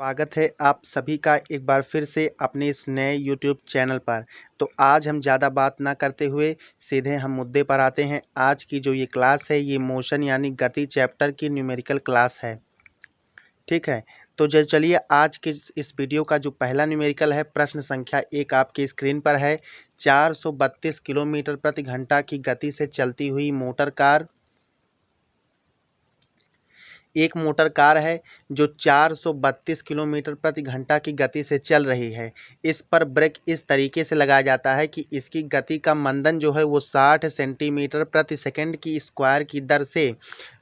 स्वागत है आप सभी का एक बार फिर से अपने इस नए YouTube चैनल पर। तो आज हम ज़्यादा बात ना करते हुए सीधे हम मुद्दे पर आते हैं। आज की जो ये क्लास है ये मोशन यानी गति चैप्टर की न्यूमेरिकल क्लास है, ठीक है। तो चलिए आज के इस वीडियो का जो पहला न्यूमेरिकल है, प्रश्न संख्या 1 आपकी स्क्रीन पर है। 432 किलोमीटर प्रति घंटा की गति से चलती हुई मोटर कार, एक मोटर कार है जो 432 किलोमीटर प्रति घंटा की गति से चल रही है। इस पर ब्रेक इस तरीके से लगाया जाता है कि इसकी गति का मंदन जो है वो 60 सेंटीमीटर प्रति सेकंड की स्क्वायर की दर से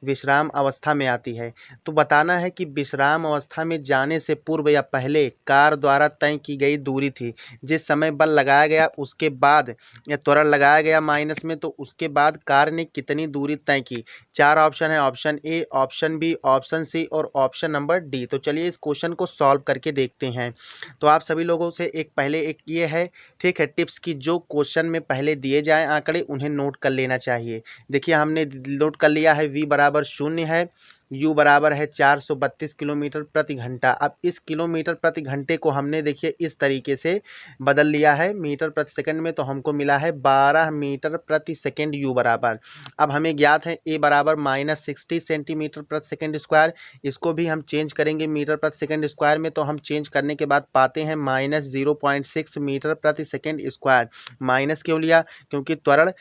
विश्राम अवस्था में आती है। तो बताना है कि विश्राम अवस्था में जाने से पूर्व या पहले कार द्वारा तय की गई दूरी थी। जिस समय बल लगाया गया उसके बाद या त्वरण लगाया गया माइनस में, तो उसके बाद कार ने कितनी दूरी तय की। 4 ऑप्शन है, option A, option B, option C और ऑप्शन नंबर डी। तो चलिए इस क्वेश्चन को सॉल्व करके देखते हैं। तो आप सभी लोगों से पहले एक ये है, ठीक है, टिप्स की, जो क्वेश्चन में पहले दिए जाएं आंकड़े उन्हें नोट कर लेना चाहिए। देखिए हमने नोट कर लिया है, v बराबर 0 है, u बराबर है 432 किलोमीटर प्रति घंटा। अब इस किलोमीटर प्रति घंटे को हमने देखिए इस तरीके से बदल लिया है मीटर प्रति सेकंड में, तो हमको मिला है 12 मीटर प्रति सेकंड u बराबर। अब हमें ज्ञात है a बराबर -60 सेंटीमीटर प्रति सेकंड स्क्वायर। इसको भी हम चेंज करेंगे मीटर प्रति सेकंड स्क्वायर में, तो हम चेंज करने के बाद पाते हैं -0.6 मीटर प्रति सेकंड स्क्वायर। माइनस क्यों लिया? क्योंकि त्वरण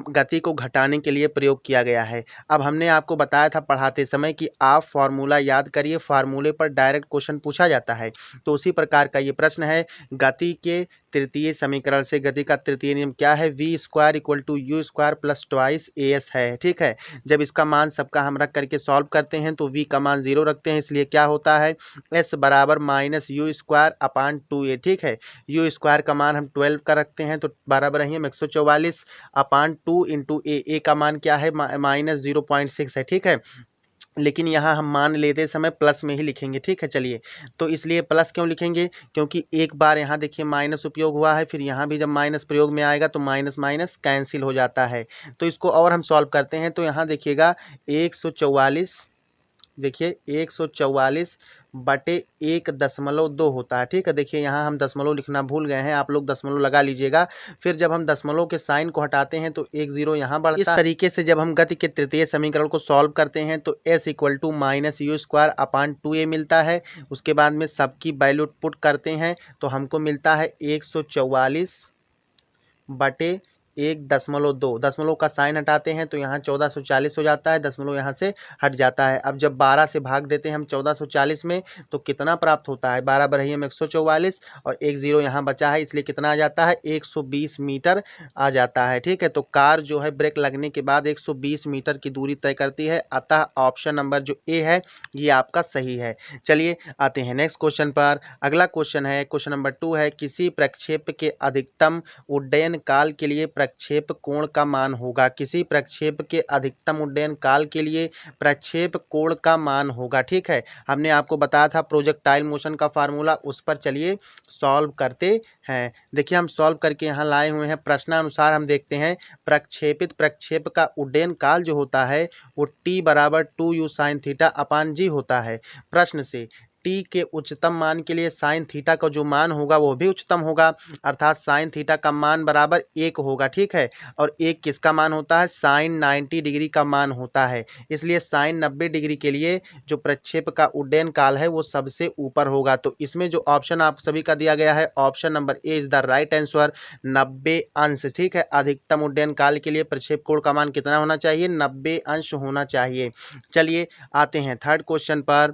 गति को घटाने के लिए प्रयोग किया गया है। अब हमने आपको बताया था पढ़ाते समय कि आप फार्मूला याद करिए, फार्मूले पर डायरेक्ट क्वेश्चन पूछा जाता है। तो उसी प्रकार का ये प्रश्न है। गति के तृतीय समीकरण से गति का तृतीय नियम क्या है? v square equal to you square plus twice as है, ठीक है। जब इसका मान सबका हम रख करके सॉल्व करते हैं तो v का मान 0 रखते हैं, इसलिए क्या होता है s बराबर -u स्क्वायर अपान 2a, ठीक है। u स्क्वायर का मान हम 12 का रखते हैं, तो बराबर है 144 अपान 2 इंटू a का मान क्या है? -0.6 है, ठीक है। लेकिन यहाँ हम मान लेते समय प्लस में ही लिखेंगे, ठीक है। चलिए, तो इसलिए प्लस क्यों लिखेंगे? क्योंकि एक बार यहाँ देखिए माइनस उपयोग हुआ है, फिर यहाँ भी जब माइनस प्रयोग में आएगा तो माइनस माइनस कैंसिल हो जाता है। तो इसको और हम सॉल्व करते हैं, तो यहाँ देखिएगा 144, देखिए 144 बटे 1.2 होता है, ठीक है। देखिए यहाँ हम दशमलव लिखना भूल गए हैं, आप लोग दशमलव लगा लीजिएगा। फिर जब हम दशमलव के साइन को हटाते हैं तो 1 0 यहाँ बढ़ता है। इस तरीके से जब हम गति के तृतीय समीकरण को सॉल्व करते हैं तो s equal to -u square upon 2a मिलता है। उसके बाद में सबकी वैल्यू पुट करते हैं तो हमको मिलता है 144 बटे 1.2। दशमलव का साइन हटाते हैं तो यहाँ 1440 हो जाता है, दशमलव यहाँ से हट जाता है। अब जब 12 से भाग देते हैं हम 1440 में तो कितना प्राप्त होता है? 12 बराबर है 144 और 1 0 यहाँ बचा है, इसलिए कितना आ जाता है? 120 मीटर आ जाता है, ठीक है। तो कार जो है ब्रेक लगने के बाद 120 मीटर की दूरी तय करती है, अतः ऑप्शन नंबर जो ए है ये आपका सही है। चलिए आते हैं नेक्स्ट क्वेश्चन पर। अगला क्वेश्चन है, क्वेश्चन नंबर 2 है, किसी प्रक्षेप के अधिकतम उड्डयन काल के लिए प्रक्षेप कोण का मान होगा। किसी प्रक्षेप के अधिकतम उड्डयन काल के लिए प्रक्षेप कोण का मान होगा, ठीक है। हमने आपको बताया था प्रोजेक्टाइल मोशन का फार्मूला, उस पर चलिए सॉल्व करते हैं। देखिए हम सॉल्व करके यहाँ लाए हुए हैं। प्रश्नानुसार हम देखते हैं, प्रक्षेपित प्रक्षेप का उड्डयन काल जो होता है वो t बराबर 2u साइन थीटा अपान जी होता है। प्रश्न से t के उच्चतम मान के लिए साइन थीटा का जो मान होगा वो भी उच्चतम होगा, अर्थात साइन थीटा का मान बराबर 1 होगा, ठीक है। और 1 किसका मान होता है? साइन 90 डिग्री का मान होता है। इसलिए साइन 90 डिग्री के लिए जो प्रक्षेप का उड्डयन काल है वो सबसे ऊपर होगा। तो इसमें जो ऑप्शन आप सभी का दिया गया है, option number A is the right answer, 90 अंश, ठीक है। अधिकतम उड्डयन काल के लिए प्रक्षेप कोण का मान कितना होना चाहिए? 90 अंश होना चाहिए। चलिए आते हैं थर्ड क्वेश्चन पर।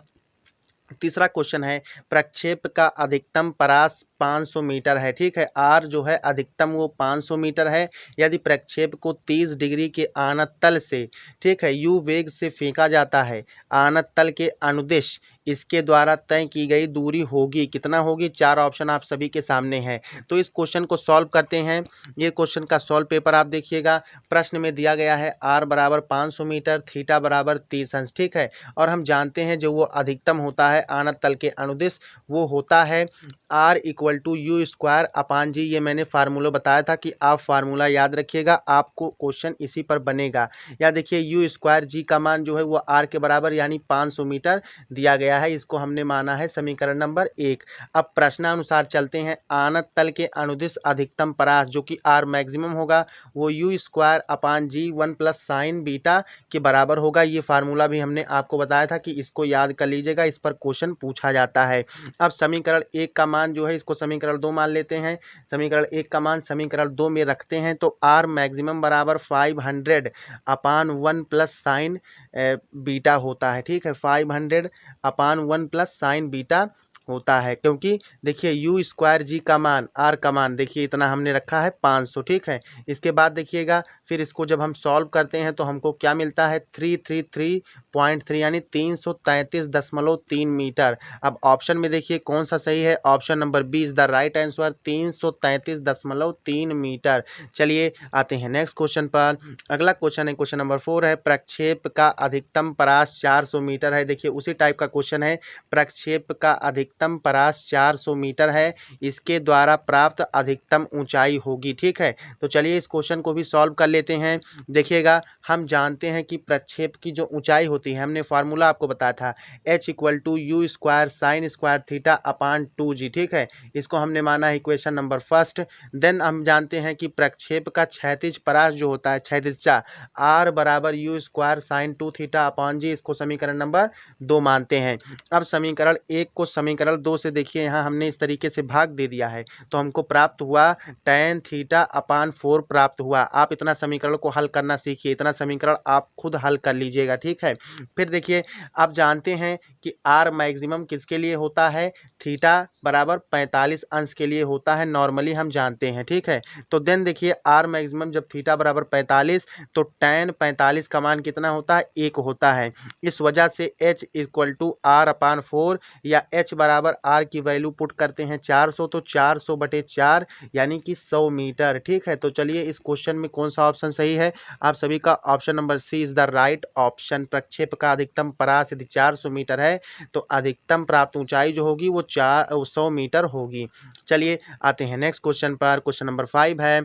तीसरा क्वेश्चन है, प्रक्षेप का अधिकतम परास 500 मीटर है, ठीक है। आर जो है अधिकतम वो 500 मीटर है। यदि प्रक्षेप को 30 डिग्री के आनत तल से, ठीक है, यू वेग से फेंका जाता है, आनत तल के अनुदिश इसके द्वारा तय की गई दूरी होगी, कितना होगी? 4 ऑप्शन आप सभी के सामने है। तो इस क्वेश्चन को सॉल्व करते हैं। ये क्वेश्चन का सॉल्व पेपर आप देखिएगा। प्रश्न में दिया गया है आर बराबर 500 मीटर, थीटा बराबर 30 अंश, ठीक है। और हम जानते हैं जो वो अधिकतम होता है आनत तल के अनुदिश वो होता है R equal to you square upon g. ये मैंने फार्मूला बताया था कि आप फार्मूला याद रखिएगा, आपको क्वेश्चन इसी पर बनेगा। या देखिए यू स्क्वायर जी का मान जो है वो आर के बराबर यानी 500 मीटर दिया गया गया है, इसको हमने माना है समीकरण नंबर 1। अब प्रश्नानुसार चलते हैं। आनत तल के अनुदिश अधिकतम परास जो कि आर मैक्सिमम होगा वो U square upon G 1 plus sine beta के बराबर होगा। ये फार्मूला भी हमने आपको बताया था कि इसको याद कर लीजिएगा, इस पर क्वेश्चन पूछा जाता है। अब समीकरण 1 का मान जो है इसको समीकरण 2 मान लेते हैं। समीकरण 1 का मान समीकरण 2 में रखते हैं तो आर मैक्सिमम बराबर 500 अपान 1 प्लस साइन बीटा होता है। ठीक है, 500 अपान 1 प्लस साइन बीटा होता है, क्योंकि देखिए यू स्क्वायर जी का मान आर का मान देखिए इतना हमने रखा है 500। ठीक है, इसके बाद देखिएगा फिर इसको जब हम सॉल्व करते हैं तो हमको क्या मिलता है 333.3 यानी 333.3 मीटर। अब ऑप्शन में देखिए कौन सा सही है, option number B is the right answer 333.3 metre. चलिए आते हैं नेक्स्ट क्वेश्चन पर। अगला क्वेश्चन है क्वेश्चन नंबर 4 है, प्रक्षेप का अधिकतम परास 400 मीटर है। देखिए उसी टाइप का क्वेश्चन है, प्रक्षेप का अधिकतम परास 400 मीटर है, इसके द्वारा प्राप्त अधिकतम ऊंचाई होगी। ठीक है, तो चलिए इस क्वेश्चन को भी सॉल्व कर लेते हैं। देखिएगा हम जानते हैं कि प्रक्षेप की जो ऊंचाई होती है, हमने फार्मूला आपको बताया था h equal to you square sine square theta upon 2g। ठीक है, इसको हमने माना है इक्वेशन नंबर फर्स्ट। देन हम जानते हैं कि प्रक्षेप का क्षैतिज परास जो होता है क्षैतिजता r बराबर u square sine 2 theta upon g, इसको समीकरण नंबर 2 मानते हैं। अब समीकरण 1 को समीकरण 2 से देखिए यहाँ हमने इस तरीके से भाग दे दिया है तो हमको प्राप्त हुआ tan थीटा अपान 4 प्राप्त हुआ। आप इतना समीकरण को हल करना सीखिए, इतना समीकरण आप खुद हल कर लीजिएगा। ठीक है, फिर देखिए आप जानते हैं कि आर मैक्सिमम किसके लिए होता है, थीटा बराबर 45 अंश के लिए होता है, नॉर्मली हम जानते हैं। ठीक है, तो देन देखिए आर मैक्सिमम जब थीटा बराबर 45 तो tan 45 का मान कितना होता है 1 होता है। इस वजह से h equal to R upon 4 या h बराबर आर की वैल्यू पुट करते हैं 400 तो 400/4 यानी कि 100 मीटर। ठीक है, तो चलिए इस क्वेश्चन में कौन सा ऑप्शन सही है, आप सभी का option number C is the right option. प्रक्षेप का अधिकतम परास यदि 400 मीटर है तो अधिकतम प्राप्त ऊंचाई जो होगी वो 100 मीटर होगी। चलिए आते हैं नेक्स्ट क्वेश्चन पर। क्वेश्चन नंबर 5 है,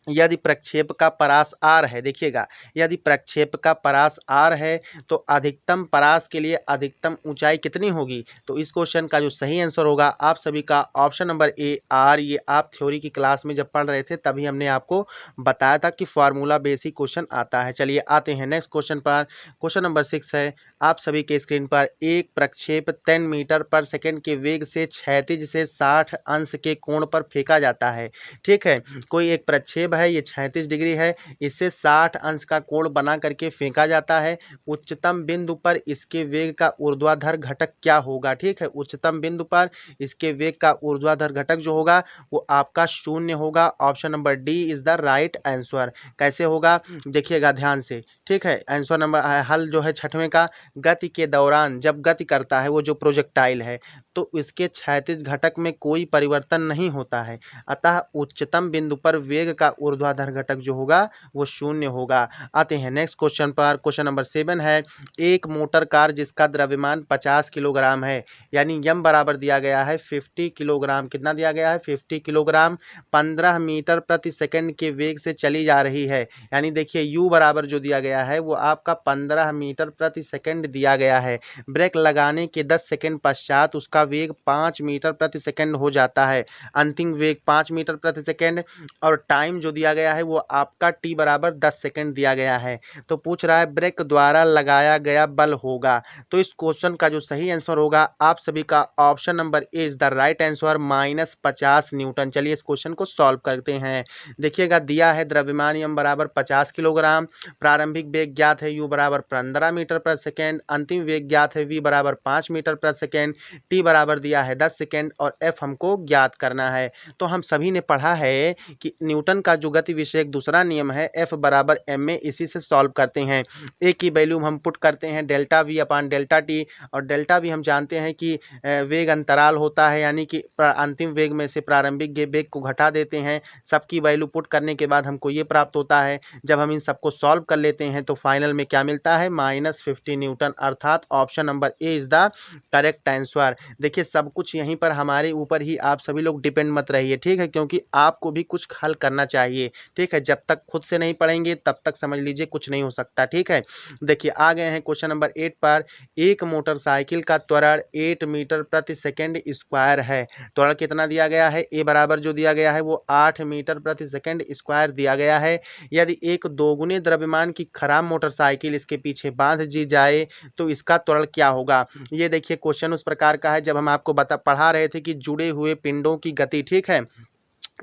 यदि प्रक्षेप का परास आर है, देखिएगा यदि प्रक्षेप का परास आर है तो अधिकतम परास के लिए अधिकतम ऊंचाई कितनी होगी। तो इस क्वेश्चन का जो सही आंसर होगा आप सभी का ऑप्शन नंबर ए आर। ये आप थ्योरी की क्लास में जब पढ़ रहे थे तभी हमने आपको बताया था कि फार्मूला बेसिक क्वेश्चन आता है। चलिए आते हैं नेक्स्ट क्वेश्चन पर। क्वेश्चन नंबर 6 है, आप सभी के स्क्रीन पर एक प्रक्षेप 10 मीटर पर सेकेंड के वेग से क्षैतिज से 60 अंश के कोण पर फेंका जाता है। ठीक है, कोई एक प्रक्षेप है, ये 36 डिग्री है, इससे 60 अंश का कोण बना करके फेंका जाता है। उच्चतम बिंदु पर इसके वेग का ऊर्ध्वाधर घटक क्या होगा। ठीक है, उच्चतम बिंदु पर इसके वेग का ऊर्ध्वाधर घटक जो होगा वो आपका 0 होगा। Option number D is the right answer. कैसे होगा देखिएगा ध्यान से। ठीक है, आंसर नंबर हल जो है 6वें का, गति के दौरान जब गति करता है वो जो प्रोजेक्टाइल है तो इसके क्षैतिज घटक में कोई परिवर्तन नहीं होता है, अतः उच्चतम बिंदु पर वेग का ऊर्ध्वाधर घटक जो होगा वो 0 होगा। आते हैं नेक्स्ट क्वेश्चन पर। क्वेश्चन नंबर 7 है, एक मोटर कार जिसका द्रव्यमान 50 किलोग्राम है, यानी यम बराबर दिया गया है 50 किलोग्राम। कितना दिया गया है 50 किलोग्राम, 15 मीटर प्रति सेकंड के वेग से चली जा रही है। यानी देखिए यू बराबर जो दिया गया है वो आपका 15 मीटर प्रति सेकंड दिया गया है। ब्रेक लगाने के 10 सेकंड पश्चात उसका वेग 5 मीटर प्रति सेकंड हो जाता है। अंतिम वेग 5 मीटर प्रति सेकंड और टाइम जो दिया गया है वो आपका t बराबर 10 सेकंड दिया गया है। तो पूछ रहा है ब्रेक द्वारा लगाया गया बल होगा। तो इस क्वेश्चन का जो सही आंसर होगा आप सभी का option number A is the right answer -50 Newton. चलिए इस क्वेश्चन को सॉल्व करते हैं। देखिएगा दिया है द्रव्यमान m बराबर 50 किलोग्राम, प्रारंभिक वेग ज्ञात है u बराबर 15 मीटर प्रति सेकेंड, अंतिम वेग ज्ञात है v बराबर 5 मीटर प्रति सेकेंड, t बराबर दिया है 10 सेकेंड और f हमको ज्ञात करना है। तो हम सभी ने पढ़ा है कि न्यूटन का जो गति विषयक दूसरा नियम है F बराबर ma, इसी से सॉल्व करते हैं। a की वैल्यू हम पुट करते हैं डेल्टा v अपान डेल्टा टी, और डेल्टा v हम जानते हैं कि वेग अंतराल होता है, यानी कि अंतिम वेग में से प्रारंभिक वेग को घटा देते हैं। सबकी वैल्यू पुट करने के बाद हमको ये प्राप्त होता है। जब हम इन सबको सॉल्व कर लेते हैं तो फाइनल में क्या मिलता है -50 न्यूटन, अर्थात option number A is the correct answer. देखिए सब कुछ यहीं पर हमारे ऊपर ही आप सभी लोग डिपेंड मत रहिए, ठीक है, क्योंकि आपको भी कुछ हल करना चाहिए, ठीक है। जब तक खुद से नहीं पढ़ेंगे तब तक समझ लीजिए कुछ नहीं हो सकता, ठीक है। देखिए आ गए हैं क्वेश्चन नंबर 8 पर। एक मोटरसाइकिल का त्वरण 8 मीटर प्रति सेकंड स्क्वायर है। त्वरण कितना दिया गया है, ए बराबर जो दिया गया है वो 8 मीटर प्रति सेकंड स्क्वायर दिया गया है। यदि एक दोगुने द्रव्यमान की खराब मोटरसाइकिल इसके पीछे बांध दी जाए तो इसका त्वरण क्या होगा। ये देखिए क्वेश्चन उस प्रकार का है जब हम आपको पढ़ा रहे थे कि जुड़े हुए पिंडों की गति, ठीक है।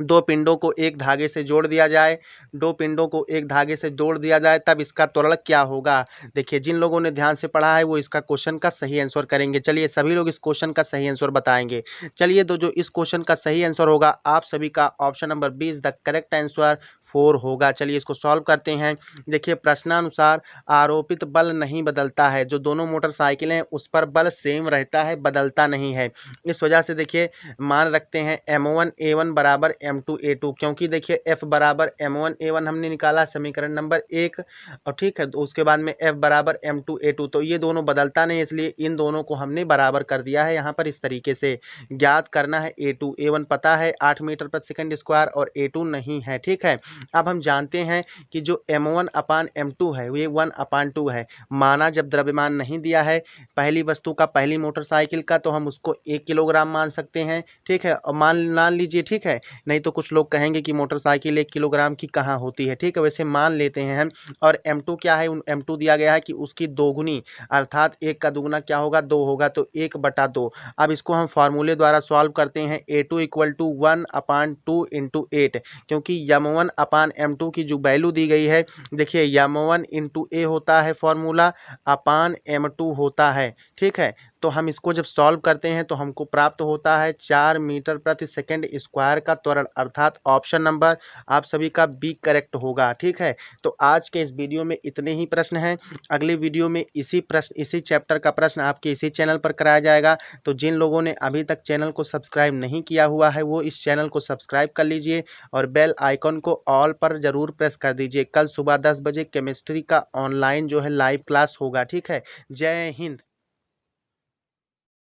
दो पिंडों को एक धागे से जोड़ दिया जाए, दो पिंडों को एक धागे से जोड़ दिया जाए तब इसका त्वरण क्या होगा। देखिए जिन लोगों ने ध्यान से पढ़ा है वो इसका क्वेश्चन का सही आंसर करेंगे। चलिए सभी लोग इस क्वेश्चन का सही आंसर बताएंगे। चलिए तो जो इस क्वेश्चन का सही आंसर होगा आप सभी का option number B is the correct answer 4 होगा। चलिए इसको सॉल्व करते हैं। देखिए प्रश्नानुसार आरोपित बल नहीं बदलता है, जो दोनों मोटरसाइकिलें हैं उस पर बल सेम रहता है, बदलता नहीं है। इस वजह से देखिए मान रखते हैं M1A1 बराबर M2A2, क्योंकि देखिए F बराबर M1A1 हमने निकाला समीकरण नंबर 1 और ठीक है, तो उसके बाद में F बराबर M2A2, तो ये दोनों बदलता नहीं, इसलिए इन दोनों को हमने बराबर कर दिया है यहाँ पर। इस तरीके से ज्ञात करना है A2, A1 पता है 8 मीटर प्रति सेकंड स्क्वायर और A2 नहीं है, ठीक है। अब हम जानते हैं कि जो M1/M2 है ये 1/2 है। माना जब द्रव्यमान नहीं दिया है पहली वस्तु का, पहली मोटरसाइकिल का, तो हम उसको 1 किलोग्राम मान सकते हैं, ठीक है। और मान लीजिए, ठीक है। नहीं तो कुछ लोग कहेंगे कि मोटरसाइकिल 1 किलोग्राम की कहाँ होती है, ठीक है। वैसे मान लेते हैं हम। और M2 क्या है, M2 दिया गया है कि उसकी दोगुनी, अर्थात 1 का दुगुना क्या होगा, 2 होगा, तो 1/2। अब इसको हम फार्मूले द्वारा सॉल्व करते हैं। A2 = 1/2 × 8, क्योंकि M1/M2 की जो वैल्यू दी गई है, देखिए M1 × A होता है फॉर्मूला, अपान M2 होता है, ठीक है। तो हम इसको जब सॉल्व करते हैं तो हमको प्राप्त होता है 4 मीटर प्रति सेकंड स्क्वायर का त्वरण, अर्थात ऑप्शन नंबर आप सभी का बी करेक्ट होगा, ठीक है। तो आज के इस वीडियो में इतने ही प्रश्न हैं। अगले वीडियो में इसी चैप्टर का प्रश्न आपके इसी चैनल पर कराया जाएगा। तो जिन लोगों ने अभी तक चैनल को सब्सक्राइब नहीं किया हुआ है वो इस चैनल को सब्सक्राइब कर लीजिए और बेल आइकन को ऑल पर ज़रूर प्रेस कर दीजिए। कल सुबह 10 बजे केमिस्ट्री का ऑनलाइन जो है लाइव क्लास होगा, ठीक है। जय हिंद।